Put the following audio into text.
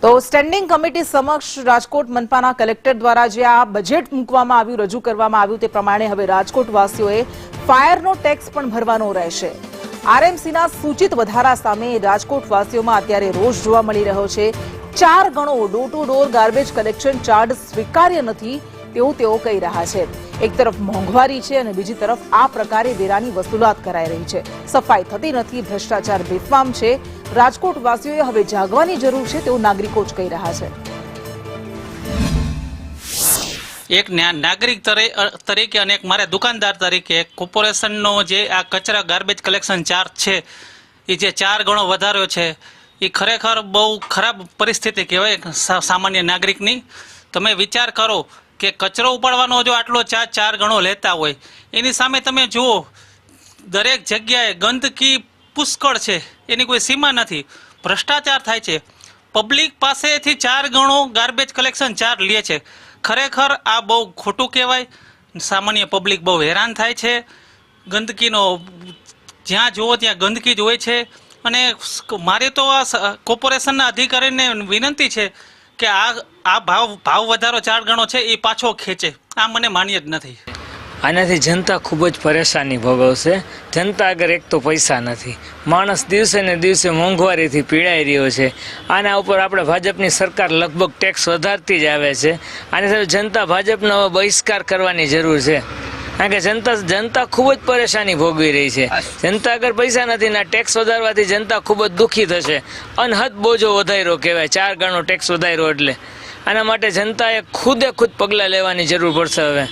તો standing committee સમક્ષ Rajkot મનપાના collector દ્વારા જે આ બજેટ મૂકવામાં આવ્યું, રજૂ કરવામાં આવ્યું તે પ્રમાણે હવે રાજકોટ વાસીઓએ ફાયરનો ટેક્સ પણ ભરવાનો રહેશે। આરએમસીના સૂચિત વધારા સામે રાજકોટ વાસીઓમાં અત્યારે રોષ જોવા મળી રહ્યો છે। 4 ગણો door to door garbage collection charge સ્વીકાર્ય નથી તેવું તેઓ કહી રહ્યા છે। એક તરફ મોંઘવારી છે અને બીજી તરફ આ પ્રકારે વેરાની વસૂલાત કરાઈ રહી છે। સફાઈ થતી નથી, ભ્રષ્ટાચાર બેફામ છે। રાજકોટ વાસીઓએ હવે જાગવાની જરૂર છે તેવું નાગરિકો જ કહી રહ્યા છે। એક નાગરિક તરીકે અને એક મારે દુકાનદાર તરીકે કોર્પોરેશનનો જે આ કચરા ગાર્બેજ કલેક્શન ચાર્જ છે એ જે 4 ગણો વધાર્યો છે એ ખરેખર બહુ ખરાબ પરિસ્થિતિ કહેવાય સામાન્ય નાગરિકની। તમે વિચાર કરો કે કચરો ઉપાડવાનો જો આટલો ચાર્જ 4 ગણો લેતા હોય, એની સામે તમે જુઓ દરેક જગ્યાએ ગંદકી પુષ્કળ છે, એની કોઈ સીમા નથી, ભ્રષ્ટાચાર થાય છે, પબ્લિક પાસેથી 4 ગણો ગાર્બેજ કલેક્શન ચાર્જ લે છે। ખરેખર આ બહુ ખોટું કહેવાય। સામાન્ય પબ્લિક બહુ હેરાન થાય છે। ગંદકીનો જ્યાં જુઓ ત્યાં ગંદકી જ હોય છે અને મારે તો આ કોર્પોરેશનના અધિકારીને વિનંતી છે કે આ ભાવ વધારો 4 ગણો છે એ પાછો ખેંચે। આ મને માન્ય જ નથી। આનાથી જનતા ખૂબ જ પરેશાની ભોગવશે। જનતા આગળ એક તો પૈસા નથી, માણસ દિવસે ને દિવસે મોંઘવારીથી પીડાઈ રહ્યો છે। આના ઉપર આપણે ભાજપની સરકાર લગભગ ટેક્સ વધારતી જ આવે છે। આની સાથે જનતા ભાજપનો બહિષ્કાર કરવાની જરૂર છે, કારણ કે જનતા ખૂબ જ પરેશાની ભોગવી રહી છે। જનતા આગળ પૈસા નથી ને ટેક્સ વધારવાથી જનતા ખૂબ જ દુઃખી થશે। અનહદ બોજો વધાર્યો કહેવાય, 4 ગણો ટેક્સ વધાર્યો એટલે આના માટે જનતાએ ખુદ પગલાં લેવાની જરૂર પડશે હવે।